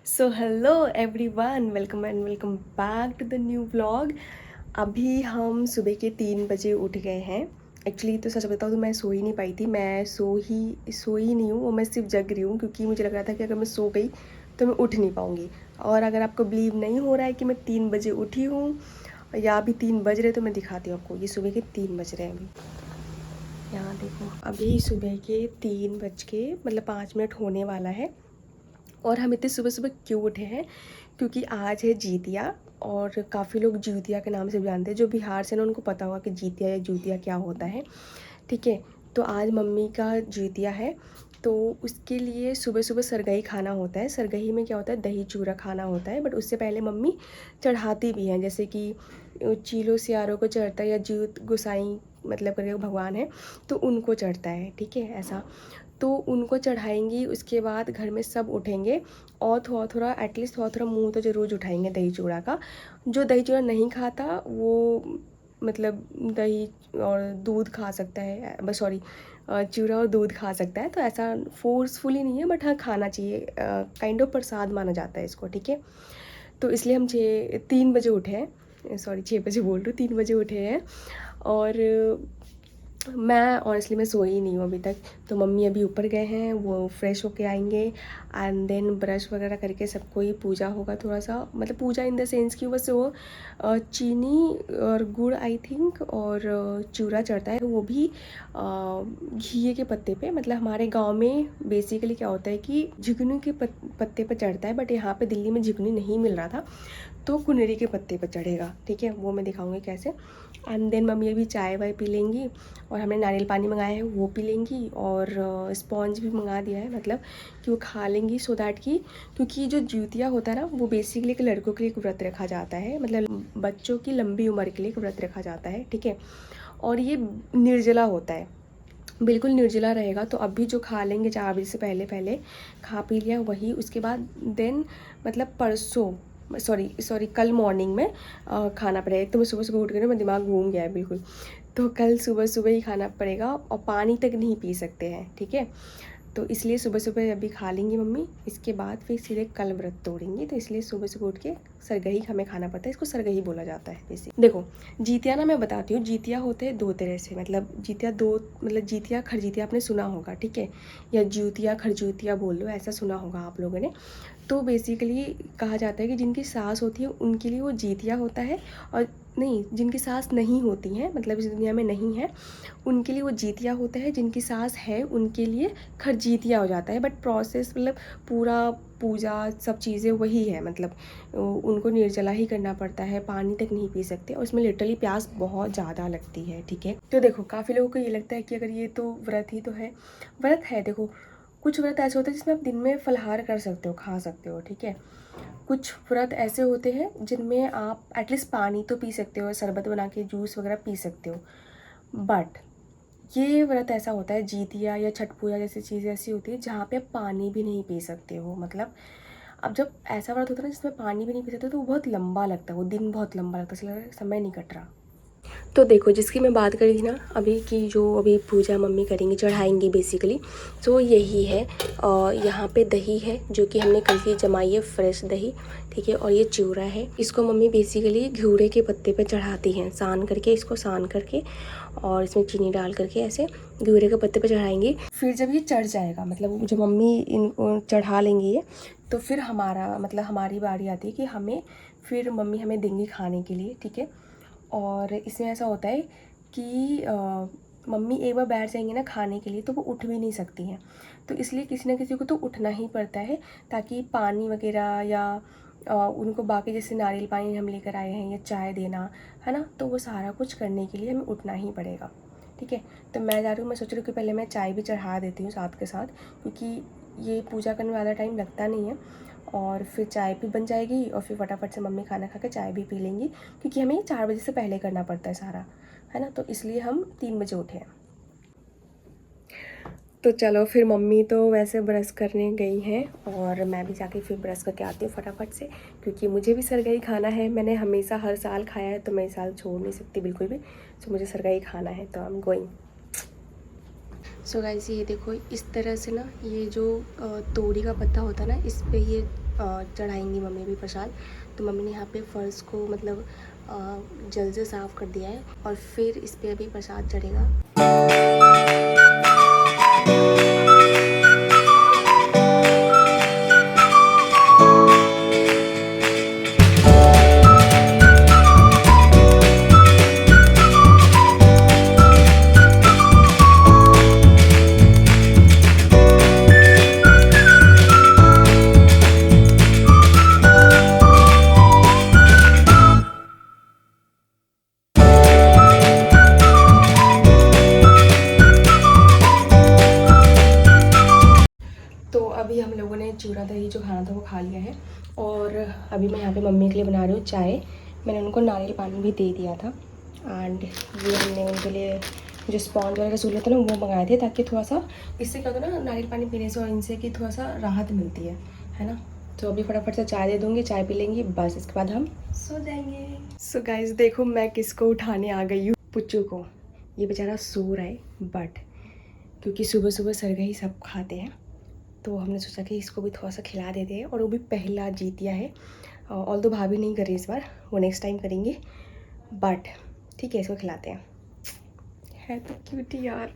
So hello everyone, welcome back to the new vlog. अभी हम सुबह के 3 बजे उठ गए हैं। एक्चुअली तो सच बताऊँ तो मैं सो ही नहीं पाई थी। मैं सो ही नहीं हूँ, और मैं सिर्फ जग रही हूँ क्योंकि मुझे लग रहा था कि अगर मैं सो गई तो मैं उठ नहीं पाऊँगी। और अगर आपको बिलीव नहीं हो रहा है कि मैं 3 बजे उठी हूँ या अभी 3 बज रहे, तो मैं दिखाती हूँ आपको। ये सुबह के 3 बज रहे हैं अभी। यहाँ देखो, अभी सुबह के 3 बज के 5 मिनट होने वाला है। और हम इतने सुबह सुबह क्यों उठे हैं? क्योंकि आज है जीतिया। और काफ़ी लोग जीतिया के नाम से भी जानते हैं। जो बिहार से ना, उनको पता होगा कि जीतिया या जूतिया क्या होता है। ठीक है, तो आज मम्मी का जीतिया है, तो उसके लिए सुबह सुबह सरगही खाना होता है। सरगही में क्या होता है, दही चूरा खाना होता है। बट उससे पहले मम्मी चढ़ाती भी हैं, जैसे कि चीलो सियारों को चढ़ता है, या जीत गोसाई मतलब करके भगवान है तो उनको चढ़ता है। ठीक है, ऐसा तो उनको चढ़ाएंगी। उसके बाद घर में सब उठेंगे और थोड़ा थोड़ा एटलीस्ट थोड़ा थोड़ा मुंह तो ज़रूर उठाएंगे दही चूड़ा का। जो दही चूड़ा नहीं खाता वो मतलब दही और दूध खा सकता है, बस सॉरी, चूड़ा और दूध खा सकता है। तो ऐसा फोर्सफुली नहीं है, बट हाँ खाना चाहिए। काइंड ऑफ प्रसाद माना जाता है इसको। ठीक है, तो इसलिए हम 3 बजे उठे हैं। सॉरी, 6 बजे बोल रही हूँ, 3 बजे उठे हैं। और मैं ऑनेस्टली मैं सोई ही नहीं हूँ अभी तक। तो मम्मी अभी ऊपर गए हैं, वो फ्रेश होके आएंगे एंड देन ब्रश वगैरह करके सबको ही पूजा होगा। थोड़ा सा मतलब पूजा इन द सेंस कि बस वो चीनी और गुड़ आई थिंक और चूड़ा चढ़ता है, वो भी घी के पत्ते पे। मतलब हमारे गांव में बेसिकली क्या होता है कि झिगनी के पत्ते पे चढ़ता है, बट यहाँ पे दिल्ली में झिगनी नहीं मिल रहा था तो कुनरी के पत्ते पर चढ़ेगा। ठीक है, वो मैं दिखाऊंगी कैसे। एंड देन मम्मी अभी चाय वाय पी लेंगी, और हमने नारियल पानी मंगाया है वो पी लेंगी, और स्पॉन्ज भी मंगा दिया है, मतलब कि वो खा लेंगी सो दैट कि, क्योंकि जो ज्यूतिया होता है ना, वो बेसिकली एक लड़कों के लिए एक व्रत रखा जाता है, मतलब बच्चों की लंबी उम्र के लिए एक व्रत रखा जाता है। ठीक है, और ये निर्जला होता है, बिल्कुल निर्जला रहेगा। तो अभी जो खा लेंगे 4 बजे से पहले पहले खा पी लिया वही। उसके बाद देन मतलब परसों, सॉरी सॉरी, कल मॉर्निंग में खाना पड़ेगा। एक तो मैं सुबह सुबह उठ गई ना, मेरा दिमाग घूम गया है बिल्कुल। तो कल सुबह सुबह ही खाना पड़ेगा, और पानी तक नहीं पी सकते हैं। ठीक है, तो इसलिए सुबह सुबह अभी खा लेंगी मम्मी, इसके बाद फिर सीधे कल व्रत तोड़ेंगी। तो इसलिए सुबह सुबह उठ के सरगही हमें खाना पड़ता है। इसको सरगही बोला जाता है बेसिक। देखो, जीतिया ना मैं बताती हूँ, जीतिया होते हैं 2 तरह से। मतलब जीतिया दो, मतलब जीतिया खरजीतिया आपने सुना होगा, ठीक है, या ज्यूतिया खरजूतिया बोल लो, ऐसा सुना होगा आप लोगों ने। तो बेसिकली कहा जाता है कि जिनकी सास होती है उनके लिए वो जीतिया होता है, और नहीं, जिनकी सास नहीं होती हैं, मतलब इस दुनिया में नहीं है, उनके लिए वो जीतिया होता है। जिनकी सास है उनके लिए खरजीतिया हो जाता है। बट प्रोसेस मतलब पूरा पूजा सब चीज़ें वही है। मतलब उनको निर्जला ही करना पड़ता है, पानी तक नहीं पी सकते, और उसमें लिटरली प्यास बहुत ज़्यादा लगती है। ठीक है, तो देखो काफ़ी लोगों को ये लगता है कि अगर ये तो व्रत ही तो है, व्रत है। देखो, कुछ व्रत ऐसे होते हैं जिसमें आप दिन में फलाहार कर सकते हो, खा सकते हो। ठीक है, कुछ व्रत ऐसे होते हैं जिनमें आप एटलीस्ट पानी तो पी सकते हो, शरबत बना के जूस वगैरह पी सकते हो। बट ये व्रत ऐसा होता है, जीतिया या छठ पूजा जैसी चीज़ें ऐसी होती है जहाँ पे आप पानी भी नहीं पी सकते हो। मतलब अब जब ऐसा व्रत होता है ना जिसमें पानी भी नहीं पी सकते, तो वो बहुत लंबा लगता है, वो दिन बहुत लंबा लगता है, ऐसा लग रहा है समय नहीं कट रहा। तो देखो, जिसकी मैं बात करी थी ना अभी की, जो अभी पूजा मम्मी करेंगी, चढ़ाएंगी बेसिकली, तो यही है। और यहाँ पे दही है जो कि हमने कल ही जमाई है, फ्रेश दही। ठीक है, और ये चूरा है, इसको मम्मी बेसिकली घिउरे के पत्ते पे चढ़ाती हैं, सान करके, इसको सान करके और इसमें चीनी डाल करके ऐसे घिउरे के पत्ते पे चढ़ाएंगी। फिर जब ये चढ़ जाएगा, मतलब जब मम्मी इनको चढ़ा लेंगी ये, तो फिर हमारा मतलब हमारी बारी आती है कि हमें, फिर मम्मी हमें देंगी खाने के लिए। ठीक है, और इसमें ऐसा होता है कि मम्मी एक बार बैठ जाएंगी ना खाने के लिए, तो वो उठ भी नहीं सकती हैं। तो इसलिए किसी ना किसी को तो उठना ही पड़ता है, ताकि पानी वगैरह या उनको बाकी जैसे नारियल पानी हम लेकर आए हैं या चाय देना है ना, तो वो सारा कुछ करने के लिए हमें उठना ही पड़ेगा। ठीक है, तो मैं जा रही हूँ, मैं सोच रही हूँ कि पहले मैं चाय भी चढ़ा देती हूँ साथ के साथ, क्योंकि ये पूजा करने में ज़्यादा टाइम लगता नहीं है। और फिर चाय भी बन जाएगी, और फिर फटाफट से मम्मी खाना खा के चाय भी पी लेंगी, क्योंकि हमें 4 बजे से पहले करना पड़ता है सारा, है ना। तो इसलिए हम 3 बजे उठे हैं। तो चलो फिर, मम्मी तो वैसे ब्रश करने गई हैं, और मैं भी जाके फिर ब्रश करके आती हूँ फटाफट से, क्योंकि मुझे भी सरगही खाना है। मैंने हमेशा हर साल खाया है, तो मैं इस साल छोड़ नहीं सकती बिल्कुल भी। तो मुझे सरगही खाना है, तो I am going. So guys, ये देखो, इस तरह से ना, ये जो तोड़ी का पत्ता होता है ना, इस पे ये चढ़ाएंगी मम्मी भी प्रसाद। तो मम्मी ने यहाँ पे फ़र्श को मतलब जल से साफ़ कर दिया है और फिर इस पर अभी प्रसाद चढ़ेगा। तो अभी हम लोगों ने चूड़ा दही जो खाना था वो खा लिया है और अभी मैं यहाँ पे मम्मी के लिए बना रही हूँ चाय। मैंने उनको नारियल पानी भी दे दिया था एंड ये हमने उनके लिए जो स्पॉन्ज वाले रसगुल्ले थे ना वो मंगाए थे, ताकि थोड़ा सा इससे क्या होता है ना नारियल पानी पीने से और इनसे कि थोड़ा सा राहत मिलती है ना। तो अभी फटाफट से चाय दे दूँगी, चाय पी लेंगी, बस इसके बाद हम सो जाएंगे। सो गाइस देखो मैं किसको उठाने आ गई हूँ, पुच्चू को। ये बेचारा सो रहा है बट क्योंकि सुबह सुबह सरगही सब खाते हैं तो हमने सोचा कि इसको भी थोड़ा सा खिला देते हैं। और वो भी पहला जीतिया है, ऑल तो भाभी नहीं कर रही इस बार, वो नेक्स्ट टाइम करेंगे, बट ठीक है इसको खिलाते हैं। है तो क्यूट यार।